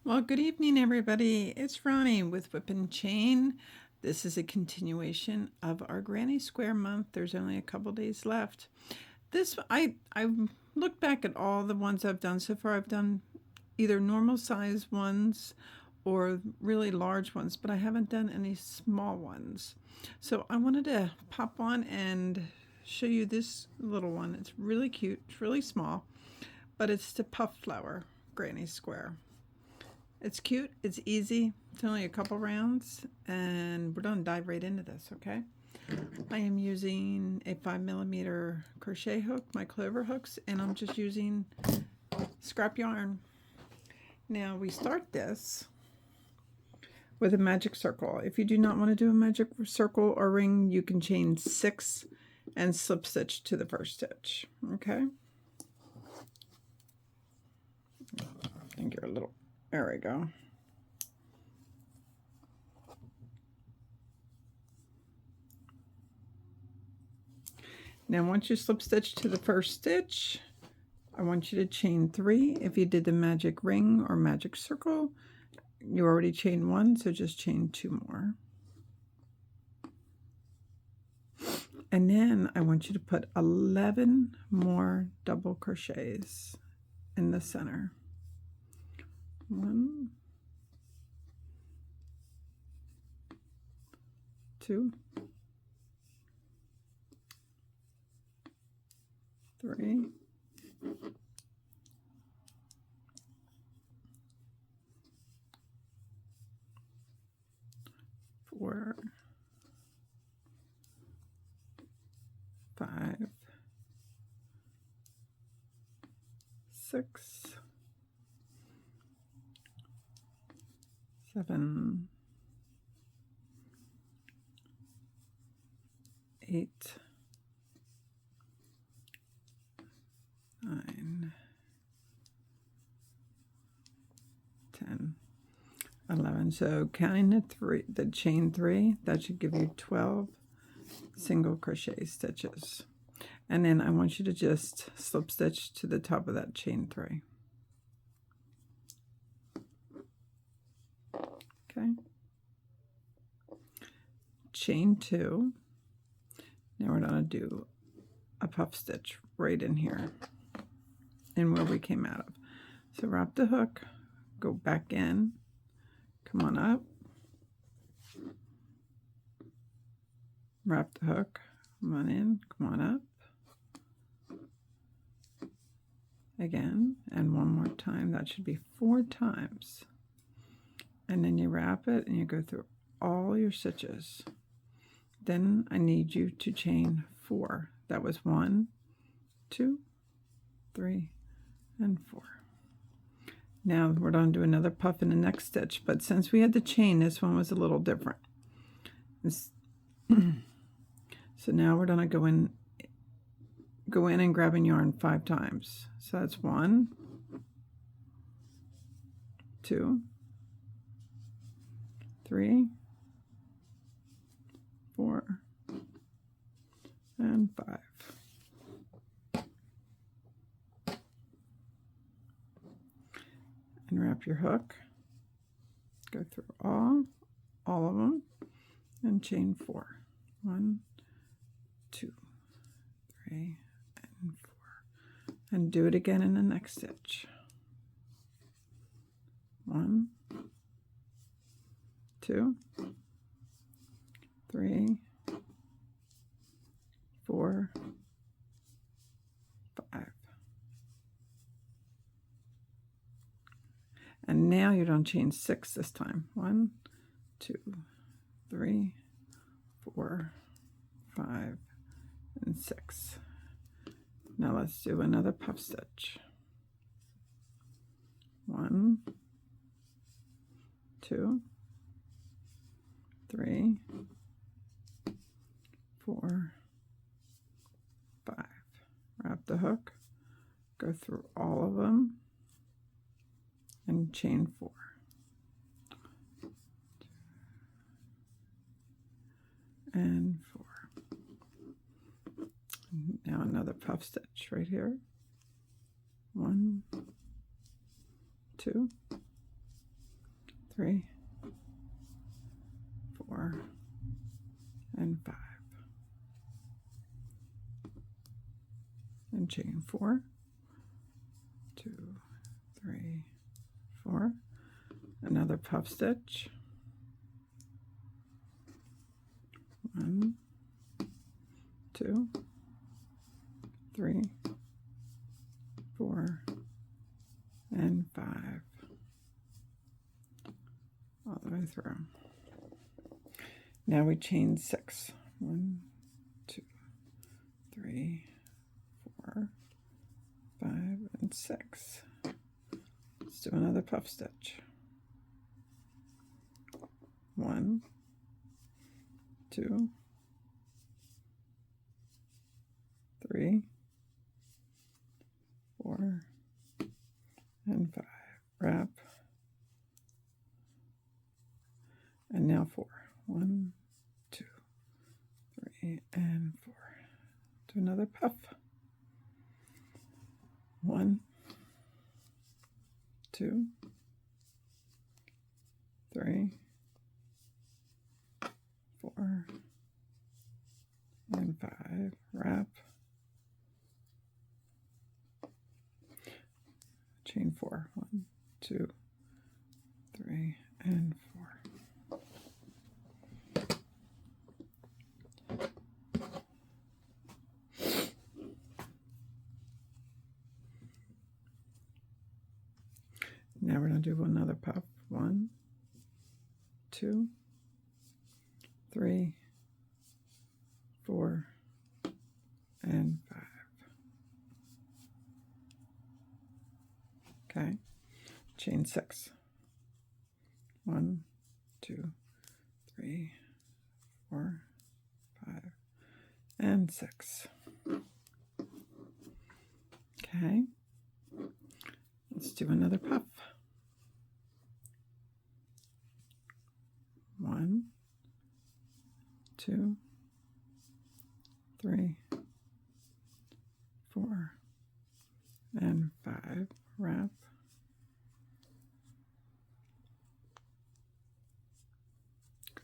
Well, good evening, everybody. It's Ronnie with Whip and Chain. This is a continuation of our Granny Square month. There's only a couple days left. I've looked back at all the ones I've done so far. I've done either normal size ones or really large ones, but I haven't done any small ones. So I wanted to pop on and show you this little one. It's really cute. It's really small, but it's the puff flower Granny Square. It's cute, it's easy, it's only a couple rounds, and we're gonna dive right into this, okay? I am using a 5mm crochet hook, my clover hooks, and I'm just using scrap yarn. Now we start this with a magic circle. If you do not want to do a magic circle or ring, you can chain 6 and slip stitch to the first stitch, okay? I think you're a little... There we go. Now once you slip stitch to the first stitch, I want you to chain 3. If you did the magic ring or magic circle, you already chained 1, so just chain 2 more. And then I want you to put 11 more double crochets in the center. 1, 2, 3, 4, 5, 6, 7, 8, 9, 10, 11. So counting the chain 3, that should give you 12 single crochet stitches. And then I want you to just slip stitch to the top of that chain 3. Okay. Chain 2. Now we're going to do a puff stitch right in here and where we came out of. So wrap the hook, go back in, come on up, wrap the hook, come on in, come on up, again, and one more time. That should be 4 times. And then you wrap it and you go through all your stitches. Then I need you to chain 4. That was 1, 2, 3, and 4. Now we're going to do another puff in the next stitch, but since we had the chain, this one was a little different. So now we're going to go in and grab a yarn 5 times. So that's 1, 2, 3, 4, and 5. And wrap your hook, go through all of them, and chain 4. 1, 2, 3, and 4. And do it again in the next stitch. 1, 2, 3, 4, 5. And now you're going to chain 6 this time. 1, 2, 3, 4, 5, and 6. Now let's do another puff stitch. 1, 2, 3, 4, 5. Wrap the hook, go through all of them, and chain 4. And 4. Now another puff stitch right here. 1, 2, 3, 4, and 5. And chain 4, 2, 3, 4. Another puff stitch. 1, 2, 3, 4, and 5. All the way through. Now we chain 6. 1, 2, 3, 4, 5, and 6. Let's do another puff stitch. 1, 2, 3, 4, and 5. Wrap. And now 4. 1, 2, 3, and 4. Do another puff. 1, 2, 3, 4, and 5. Wrap. Chain 4. 1, 2, 3, and 4. Now we're going to do another puff. 1, 2, 3, 4, and 5. Okay, chain 6. 1, 2, 3, 4, 5, and 6. Okay, let's do another puff. 1, 2, 3, 4, and 5. Wrap.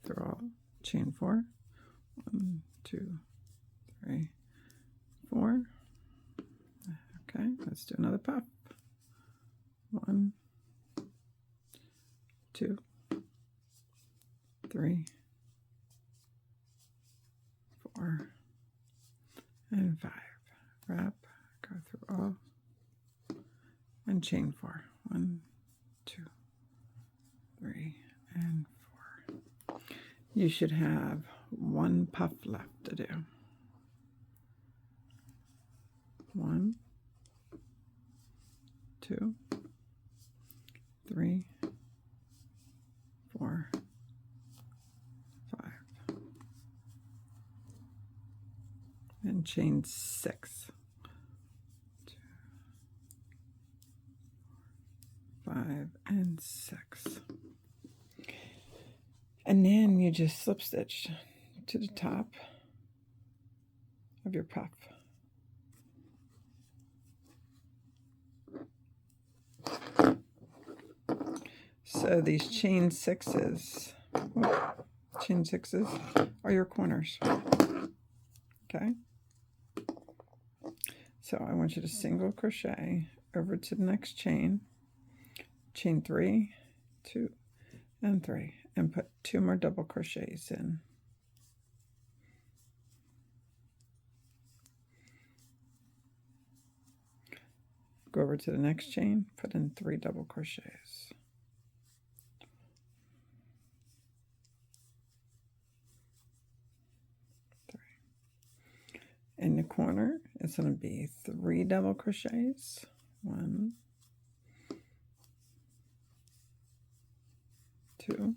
Through all. Chain 4. 1, 2, 3, 4. Okay, let's do another puff. 1, 2, 3, 4, and 5. Wrap. Go through all. And chain 4. 1, 2, 3, and 4. You should have one puff left to do. 1, 2, 3, 4, 5. And chain 6. 5 and 6. And then you just slip stitch to the top of your puff. So these chain 6s are your corners. Okay? So I want you to single crochet over to the next chain. Chain 3, 2, and 3, and put 2 more double crochets in. Go over to the next chain, put in 3 double crochets. In the corner, it's going to be 3 double crochets. 1, 2,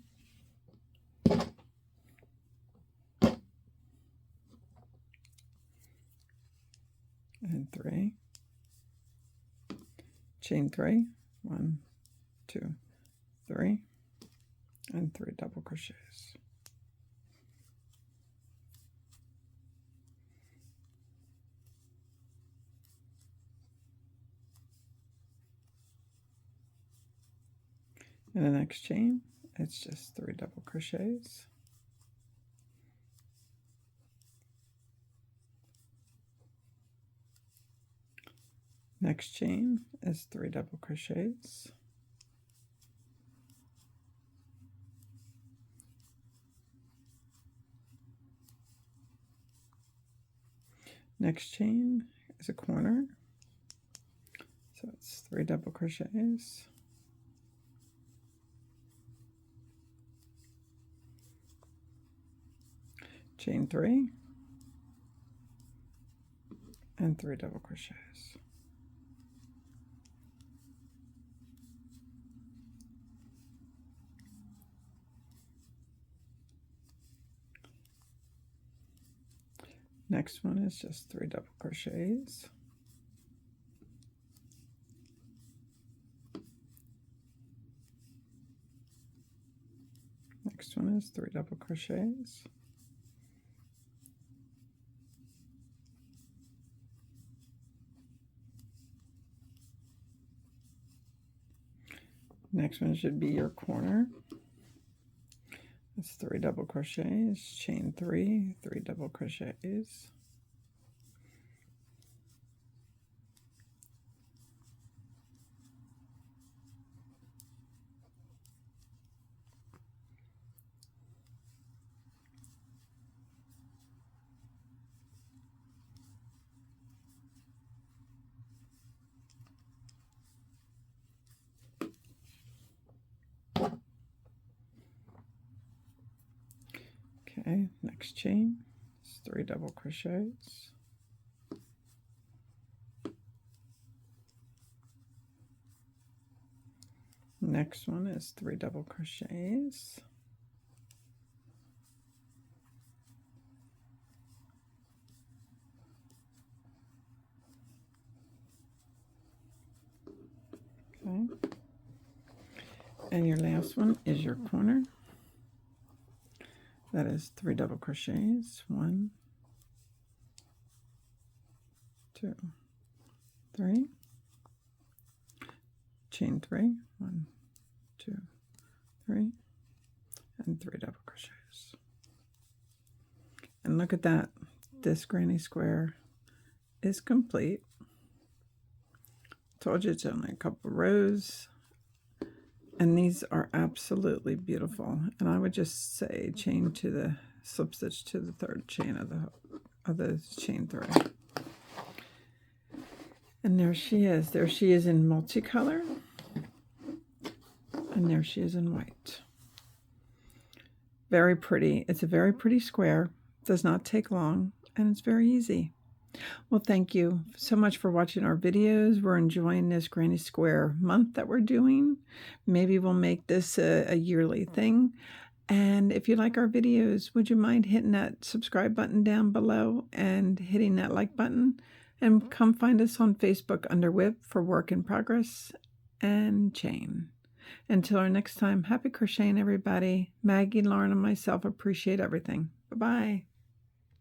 and 3. Chain 3, 1, 2, 3, and 3 double crochets. In the next chain, it's just 3 double crochets. Next chain is 3 double crochets. Next chain is a corner, so it's 3 double crochets. Chain 3 and 3 double crochets. Next one is just 3 double crochets. Next one is 3 double crochets. Next one should be your corner. It's 3 double crochets, chain 3, 3 double crochets. Okay, next chain is 3 double crochets. Next one is 3 double crochets. Okay. And your last one is your corner. That is 3 double crochets. 1, 2, 3. Chain 3. 1, 2, 3. And 3 double crochets. And look at that. This granny square is complete. Told you it's only a couple rows. And these are absolutely beautiful. And I would just say chain to the slip stitch to the third chain of the chain 3. And there she is. There she is in multicolor. And there she is in white. Very pretty. It's a very pretty square. It does not take long, and it's very easy. Well, thank you so much for watching our videos. We're enjoying this Granny Square month that we're doing. Maybe we'll make this a yearly thing. And if you like our videos, would you mind hitting that subscribe button down below and hitting that like button? And come find us on Facebook under WIP for Work in Progress and Chain. Until our next time, happy crocheting, everybody. Maggie, Lauren, and myself appreciate everything. Bye-bye.